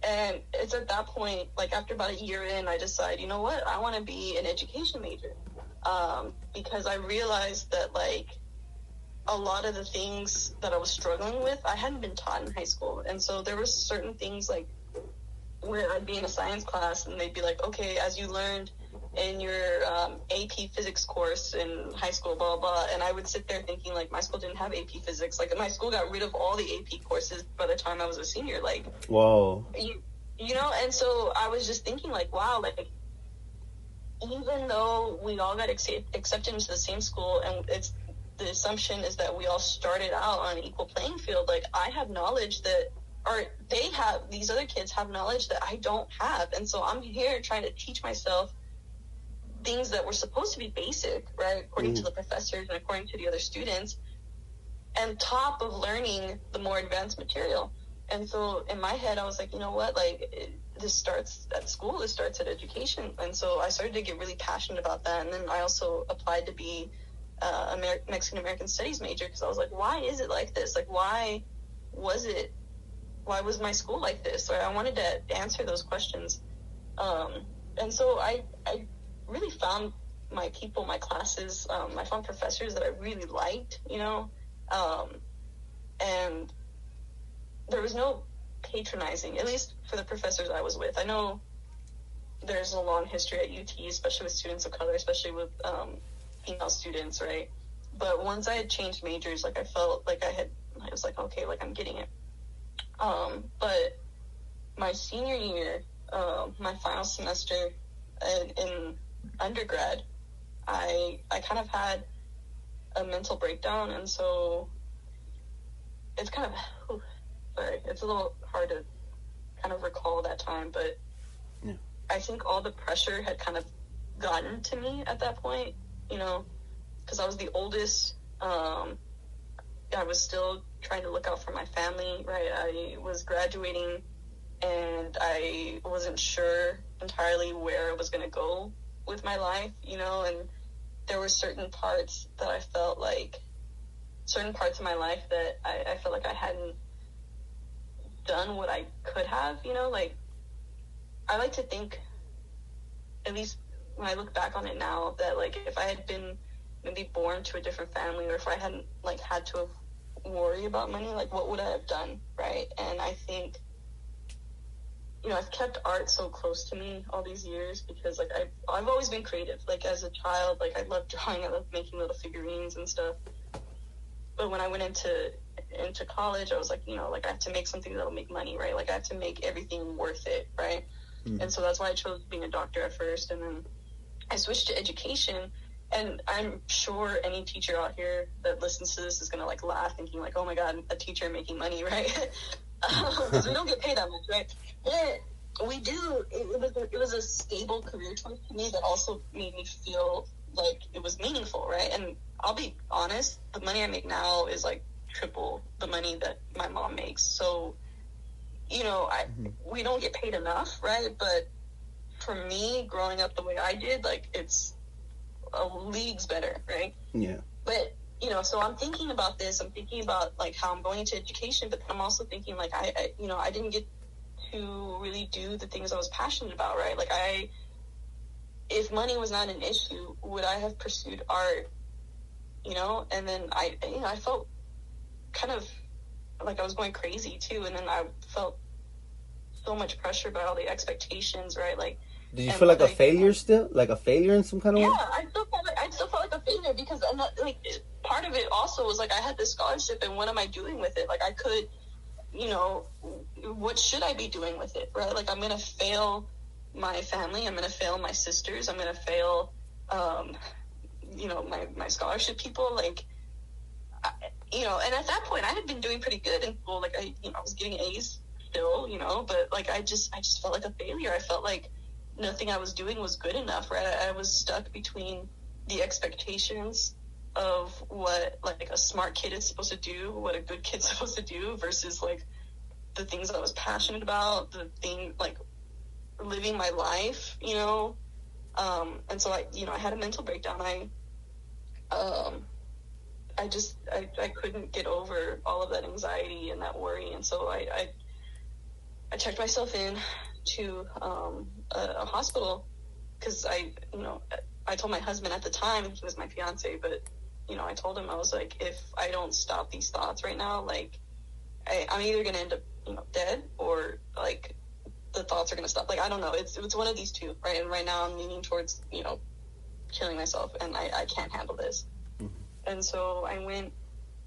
Speaker 2: And it's at that point, like after about a year in, I decide, you know what? I want to be an education major. Because I realized that like a lot of the things that I was struggling with, I hadn't been taught in high school. And so there were certain things like where I'd be in a science class and they'd be like, okay, as you learned in your AP physics course in high school, blah, blah. And I would sit there thinking like my school didn't have AP physics. Like my school got rid of all the AP courses by the time I was a senior. Like,
Speaker 1: whoa.
Speaker 2: You know, and so I was just thinking like, wow, like even though we all got accepted into the same school, and it's the assumption is that we all started out on an equal playing field, like I have knowledge that, or these other kids have knowledge that I don't have. And so I'm here trying to teach myself things that were supposed to be basic, right, according to the professors and according to the other students, and top of learning the more advanced material. And so in my head, I was like, you know what, like this starts at school, this starts at education. And so I started to get really passionate about that. And then I also applied to be a Mexican-American Studies major, because I was like, why is it like this? Like, why was my school like this? Or I wanted to answer those questions. And so I really found my people, my classes. I found professors that I really liked, you know, and there was no patronizing, at least for the professors I was with. I know there's a long history at UT, especially with students of color, especially with female students, right? But once I had changed majors, like, I felt like I was like, okay, like, I'm getting it. But my senior year, my final semester in undergrad, I kind of had a mental breakdown, and so it's kind of, it's a little hard to kind of recall that time, but
Speaker 1: yeah.
Speaker 2: I think all the pressure had kind of gotten to me at that point, you know, because I was the oldest. I was still trying to look out for my family, right? I was graduating, and I wasn't sure entirely where I was going to go with my life, you know, and there were certain parts that I felt like, certain parts of my life that I felt like I hadn't done what I could have, you know, like, I like to think, at least when I look back on it now, that, like, if I had been maybe born to a different family, or if I hadn't, like, had to worry about money, like, what would I have done, right? And I think, you know, I've kept art so close to me all these years because, like, I've always been creative. Like, as a child, like, I loved drawing, I loved making little figurines and stuff. But when I went into college, I was like, you know, like, I have to make something that'll make money, right? Like, I have to make everything worth it, right? Mm-hmm. And so that's why I chose being a doctor at first, and then I switched to education. And I'm sure any teacher out here that listens to this is going to, like, laugh, thinking, like, oh my God, a teacher making money, right? Because we don't get paid that much, right? But we do. It was a stable career choice to me that also made me feel like it was meaningful, right? And I'll be honest, the money I make now is, like, triple the money that my mom makes. So, you know, we don't get paid enough, right? But for me, growing up the way I did, like, it's leagues better, right?
Speaker 1: Yeah.
Speaker 2: But, you know, so I'm thinking about this. I'm thinking about, like, how I'm going into education, but then I'm also thinking, like, I you know, I didn't get to really do the things I was passionate about, right? Like, if money was not an issue, would I have pursued art, you know? And then I felt kind of like I was going crazy too, and then I felt so much pressure by all the expectations, right? Like,
Speaker 1: did you feel like a failure still? Like a failure in some kind of way?
Speaker 2: Yeah, I still felt like a failure because I'm not, like, part of it also was, like, I had this scholarship, and what am I doing with it? Like, I could, you know, what should I be doing with it, right? Like, I'm going to fail my family. I'm going to fail my sisters. I'm going to fail, you know, my scholarship people. Like, you know, and at that point, I had been doing pretty good in school. Like, I was getting A's still, you know, but, like, I just felt like a failure. I felt like nothing I was doing was good enough, right? I was stuck between the expectations of what, like, a smart kid is supposed to do, what a good kid's supposed to do, versus, like, the things that I was passionate about, the thing, like, living my life, you know? And so I had a mental breakdown. I couldn't get over all of that anxiety and that worry, and so I checked myself in to a hospital because I told my husband at the time, he was my fiance, but, you know, I told him, I was like, if I don't stop these thoughts right now, like, I'm either going to end up, you know, dead, or, like, the thoughts are going to stop. Like, I don't know. It's one of these two, right? And right now I'm leaning towards, you know, killing myself, and I can't handle this. Mm-hmm. And so I went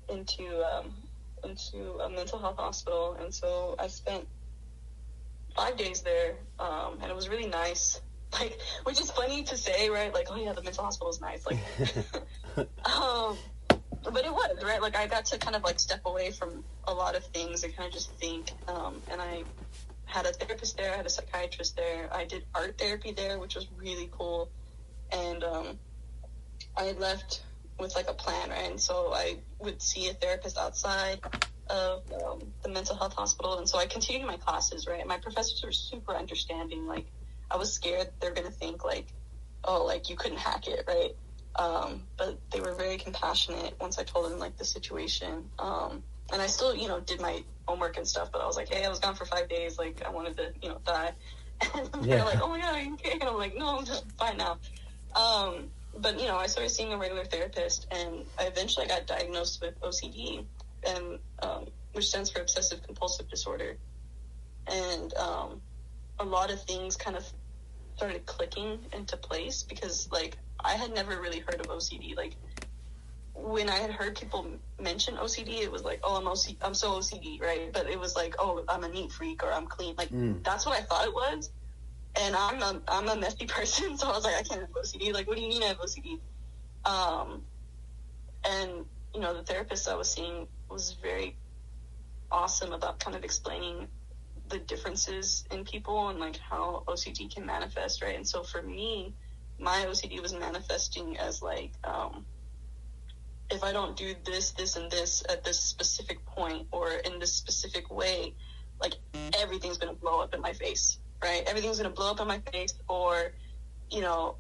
Speaker 2: into a mental health hospital, and so I spent 5 days there, and it was really nice, like, which is funny to say, right? Like, oh yeah, the mental hospital is nice, like, but it was, right? Like, I got to kind of, like, step away from a lot of things and kind of just think, and I had a therapist there, I had a psychiatrist there, I did art therapy there, which was really cool, and I had left with, like, a plan, right? And so I would see a therapist outside of the mental health hospital, and so I continued my classes, right? My professors were super understanding. Like, I was scared they're gonna think, like, oh, like, you couldn't hack it, right? But they were very compassionate once I told them, like, the situation, and I still, you know, did my homework and stuff, but I was like, hey, I was gone for 5 days, like, I wanted to, you know, die. And they're like, oh my God, are you okay? And I'm like, no, I'm fine now. But, you know, I started seeing a regular therapist, and I eventually got diagnosed with OCD, and which stands for obsessive compulsive disorder. And a lot of things kind of started clicking into place, because like I had never really heard of OCD. Like when I had heard people mention OCD, it was like, oh, I'm so OCD, right? But it was like, oh, I'm a neat freak, or I'm clean. Like that's what I thought it was. And I'm a messy person, so I was like, I can't have OCD. Like, what do you mean I have OCD? And you know, the therapist I was seeing was very awesome about kind of explaining the differences in people and like how OCD can manifest, right? And so for me, my OCD was manifesting as like, if I don't do this, and this at this specific point or in this specific way, like everything's going to blow up in my face, right? Everything's going to blow up in my face. Or, you know,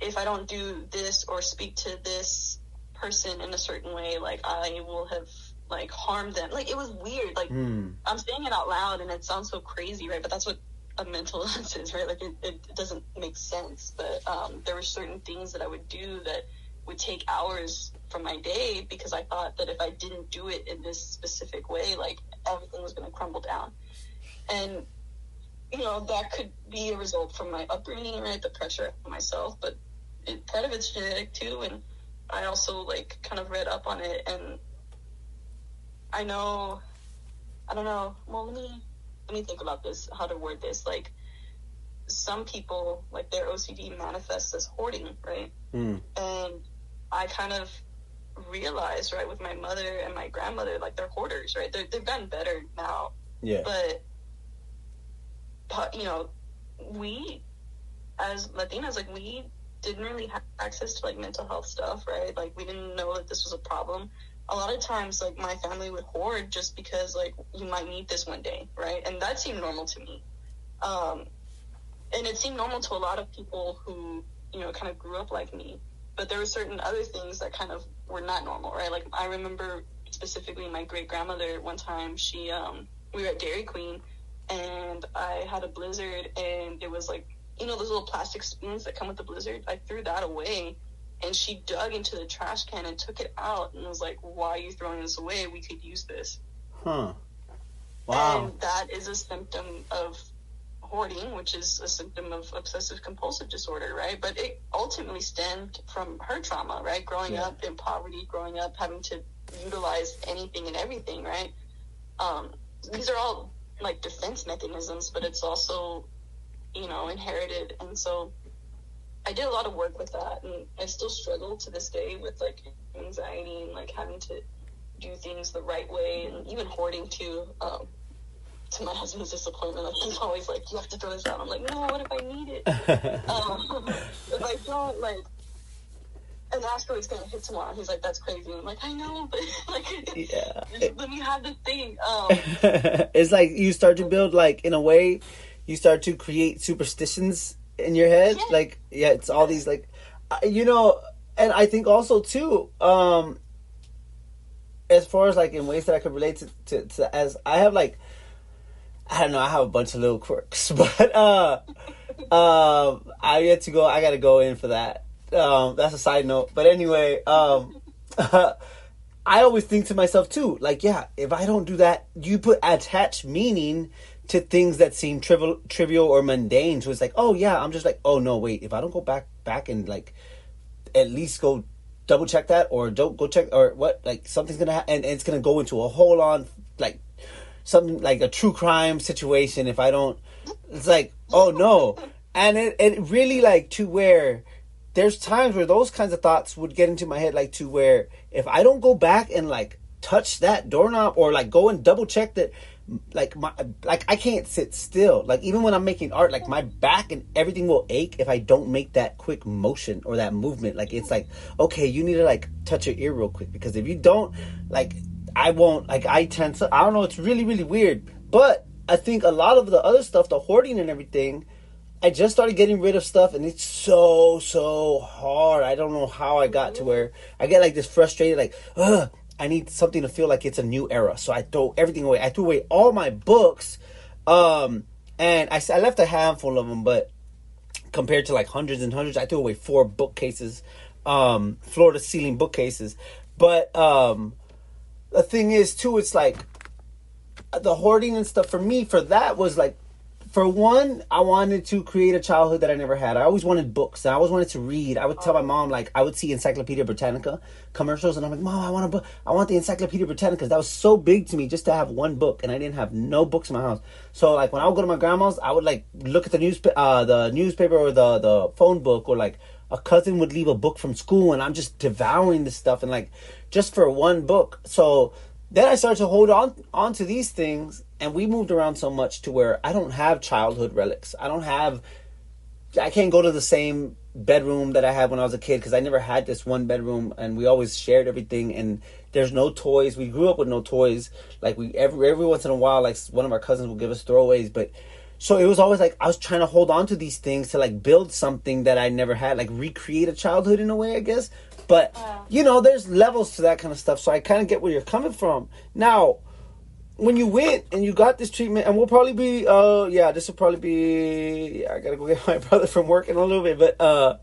Speaker 2: if I don't do this or speak to this person in a certain way, like I will have like harmed them. Like it was weird. Like I'm saying it out loud and it sounds so crazy, right? But that's what a mental illness is, right? Like it doesn't make sense. But there were certain things that I would do that would take hours from my day, because I thought that if I didn't do it in this specific way, like everything was going to crumble down. And, you know, that could be a result from my upbringing, right? The pressure on myself, but part of it's genetic too. And I also like kind of read up on it, and I don't know. Well, let me think about this, how to word this. Like some people, like their OCD manifests as hoarding, right? And I kind of realized, right, with my mother and my grandmother, like they're hoarders, right? They've gotten better now.
Speaker 1: Yeah.
Speaker 2: But you know, we as Latinas, like we didn't really have access to like mental health stuff, right? Like we didn't know that this was a problem. A lot of times, like my family would hoard just because like you might need this one day, right? And that seemed normal to me. And it seemed normal to a lot of people who, you know, kind of grew up like me. But there were certain other things that kind of were not normal, right? Like I remember specifically my great grandmother one time, she we were at Dairy Queen and I had a blizzard, and it was like, you know, those little plastic spoons that come with the blizzard. I threw that away, and she dug into the trash can and took it out and was like, why are you throwing this away? We could use this.
Speaker 1: Wow.
Speaker 2: And that is a symptom of hoarding, which is a symptom of obsessive compulsive disorder, right? But it ultimately stemmed from her trauma, right? Growing up in poverty, growing up having to utilize anything and everything, right? These are all like defense mechanisms, but it's also, you know, inherited. And so I did a lot of work with that, and I still struggle to this day with like anxiety and like having to do things the right way, and even hoarding too. To my husband's disappointment, like he's always like, you have to throw this out. I'm like, no, what if I need it? If I don't, like, an asteroid's gonna hit tomorrow. He's like, that's crazy. I'm like, I know, but like, let me have this thing.
Speaker 1: It's like you start to build, like, in a way, you start to create superstitions in your head. Like, it's all these, like, you know, and I think also too, as far as like in ways that I could relate to as I have like, I don't know, I have a bunch of little quirks, but I gotta go in for that. That's a side note. But anyway, I always think to myself too, like, yeah, if I don't do that, you put attached meaning to things that seem trivial or mundane. So it's like, oh yeah, I'm just like, oh no, wait, if I don't go back and like at least go double check that, or don't go check, or what, like something's gonna happen, and it's gonna go into a whole on like something like a true crime situation if I don't. It's like, oh no. And it really, like, to where there's times where those kinds of thoughts would get into my head, like, to where if I don't go back and like touch that doorknob, or like go and double check that, like I can't sit still. Like even when I'm making art, like my back and everything will ache if I don't make that quick motion or that movement. Like it's like, okay, you need to like touch your ear real quick, because if you don't, like, I won't, like, I tend to, I don't know, it's really, really weird. But I think a lot of the other stuff, the hoarding and everything, I just started getting rid of stuff, and it's so hard. I don't know how I got to where I get like this frustrated, like, I need something to feel like it's a new era. So I throw everything away. I threw away all my books. And I left a handful of them, but compared to like hundreds and hundreds, I threw away 4 bookcases, floor to ceiling bookcases. But, the thing is too, it's like the hoarding and stuff for me, for that was like, for one, I wanted to create a childhood that I never had. I always wanted books. And I always wanted to read. I would tell my mom, like, I would see Encyclopedia Britannica commercials, and I'm like, Mom, I want a book. I want the Encyclopedia Britannica. That was so big to me just to have one book, and I didn't have no books in my house. So, like, when I would go to my grandma's, I would, like, look at the newspaper or the phone book, or, like, a cousin would leave a book from school, and I'm just devouring this stuff, and, like, just for one book. So then I started to hold on to these things, and we moved around so much to where I don't have childhood relics. I can't go to the same bedroom that I had when I was a kid, because I never had this one bedroom, and we always shared everything, and there's no toys. We grew up with no toys. Like, every once in a while, like, one of our cousins will give us throwaways, but so it was always like I was trying to hold on to these things to, like, build something that I never had, like recreate a childhood in a way, I guess. But, you know, there's levels to that kind of stuff. So I kind of get where you're coming from. Now, when you went and you got this treatment, and we'll probably be, this will probably be, I got to go get my brother from work in a little bit. But,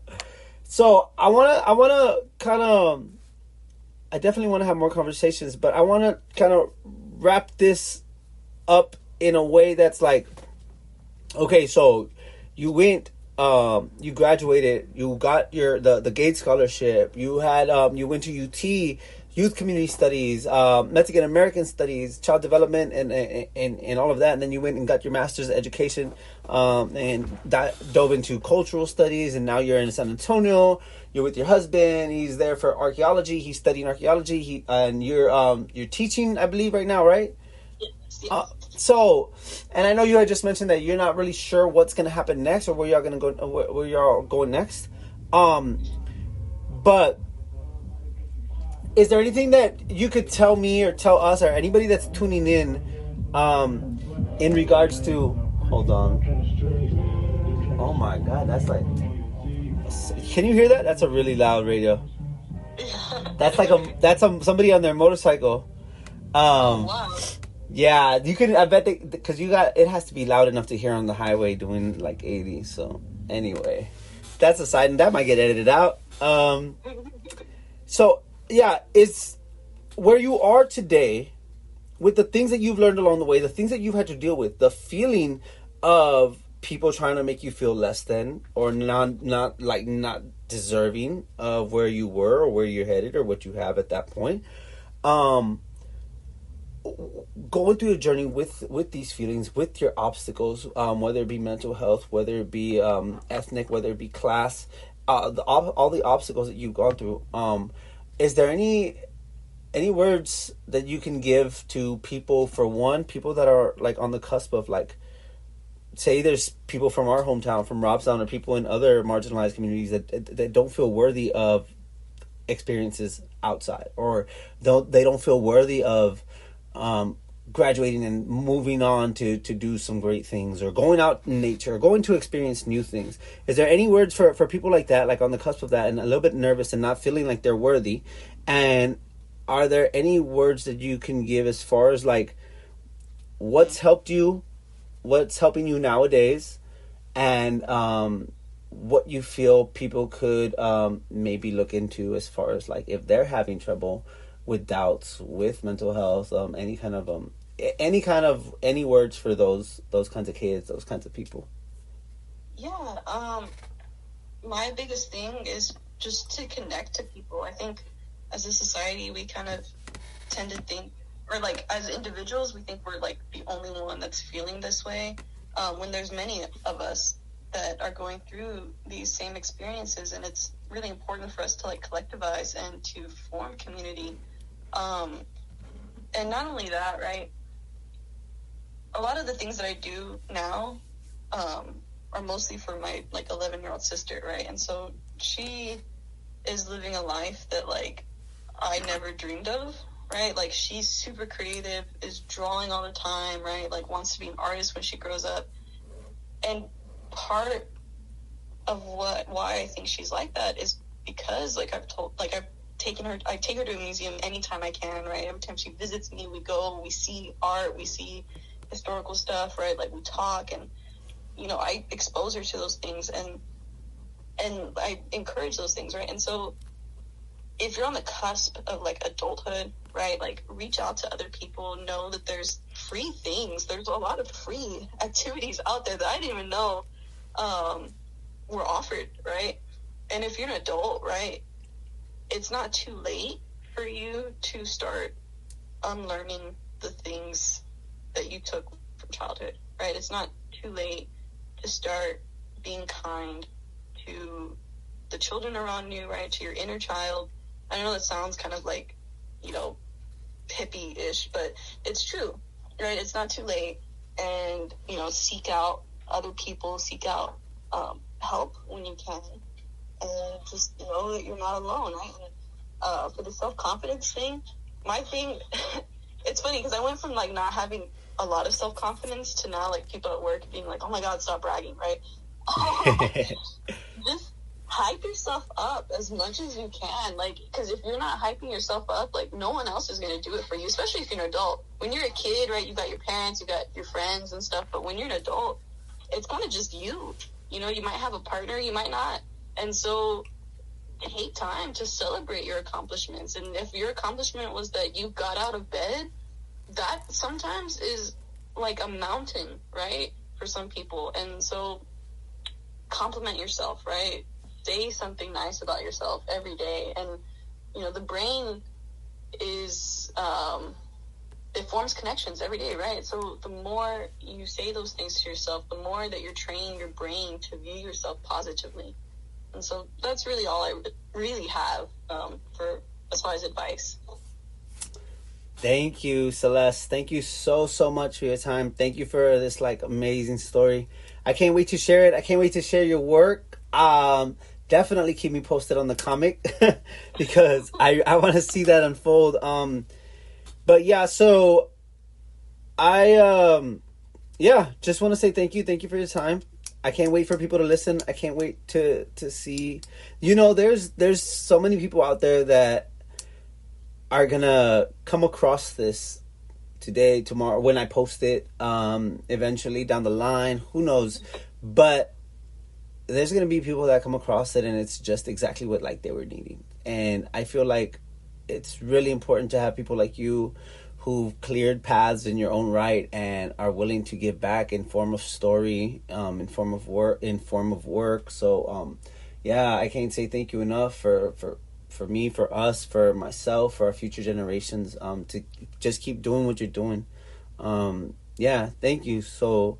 Speaker 1: so I want to kind of, I definitely want to have more conversations, but I want to kind of wrap this up in a way that's like, okay, so you went, you graduated, you got the Gates Scholarship, you had, you went to UT, Youth Community Studies, Mexican American Studies, Child Development, and all of that, and then you went and got your Master's of Education, and dove into Cultural Studies, and now you're in San Antonio, you're with your husband, he's there for archaeology, he's studying archaeology, and you're teaching, I believe, right now, right?
Speaker 2: Yes.
Speaker 1: So, and I know you had just mentioned that you're not really sure what's going to happen next, or where y'all going to go, where y'all going next. But is there anything that you could tell me or tell us or anybody that's tuning in regards to? Hold on. Oh my God, that's like. Can you hear that? That's a really loud radio. That's like somebody on their motorcycle.
Speaker 2: Wow.
Speaker 1: Yeah, you could. I bet because it has to be loud enough to hear on the highway doing like 80. So anyway, that's a side, and that might get edited out. So yeah, it's where you are today with the things that you've learned along the way, the things that you've had to deal with, the feeling of people trying to make you feel less than or not deserving of where you were or where you're headed or what you have at that point. Going through a journey with these feelings, with your obstacles, whether it be mental health, whether it be ethnic, whether it be class, all the obstacles that you've gone through. Is there any words that you can give to people, for one, people that are like on the cusp of, like, say there's people from our hometown, from Robstown, or people in other marginalized communities that don't feel worthy of experiences outside, or they don't feel worthy of graduating and moving on to do some great things, or going out in nature, or going to experience new things. Is there any words for people like that, like on the cusp of that and a little bit nervous and not feeling like they're worthy? And are there any words that you can give as far as like what's helped you, what's helping you nowadays, and what you feel people could maybe look into as far as like if they're having trouble with doubts, with mental health, any words for those kinds of kids, those kinds of people?
Speaker 2: Yeah, my biggest thing is just to connect to people. I think as a society, we kind of tend to think, or like as individuals, we think we're like the only one that's feeling this way, when there's many of us that are going through these same experiences, and it's really important for us to like collectivize and to form community. And not only that, right, a lot of the things that I do now are mostly for my like 11-year-old sister, right? And so she is living a life that like I never dreamed of, right? Like she's super creative, is drawing all the time, right? Like wants to be an artist when she grows up. And part of why I think she's like that is because I take her to a museum anytime I can, right? Every time she visits me, we go, we see art, we see historical stuff, right? Like we talk, and you know, I expose her to those things, and I encourage those things, right? And so if you're on the cusp of like adulthood, right, like reach out to other people. Know that there's free things. There's a lot of free activities out there that I didn't even know were offered, right? And if you're an adult, right, it's not too late for you to start unlearning the things that you took from childhood, right? It's not too late to start being kind to the children around you, right? To your inner child. I know that sounds kind of like, hippie-ish, but it's true, right? It's not too late. And, seek out other people, seek out help when you can. And just know that you're not alone, right? And, for the self-confidence thing, my thing, it's funny because I went from, like, not having a lot of self-confidence to now, like, people at work being like, oh, my God, stop bragging, right? Just hype yourself up as much as you can, like, because if you're not hyping yourself up, like, no one else is going to do it for you, especially if you're an adult. When you're a kid, right, you got your parents, you got your friends and stuff, but when you're an adult, it's kind of just you. You might have a partner, you might not, and so take time to celebrate your accomplishments. And if your accomplishment was that you got out of bed, that sometimes is like a mountain, right, for some people. And so compliment yourself, right? Say something nice about yourself every day. And, the brain is, it forms connections every day, right? So the more you say those things to yourself, the more that you're training your brain to view yourself positively. And so that's really all I really have for as far as advice.
Speaker 1: Thank you, Celeste. Thank you so, so much for your time. Thank you for this, like, amazing story. I can't wait to share it. I can't wait to share your work. Definitely keep me posted on the comic because I want to see that unfold. But yeah, so I just want to say thank you. Thank you for your time. I can't wait for people to listen. I can't wait to see. There's so many people out there that are gonna come across this today, tomorrow, when I post it, eventually down the line, who knows? But there's gonna be people that come across it and it's just exactly what, like, they were needing. And I feel like it's really important to have people like you who've cleared paths in your own right and are willing to give back in form of story, in form of work. So I can't say thank you enough for me, for us, for myself, for our future generations, to just keep doing what you're doing. Thank you. So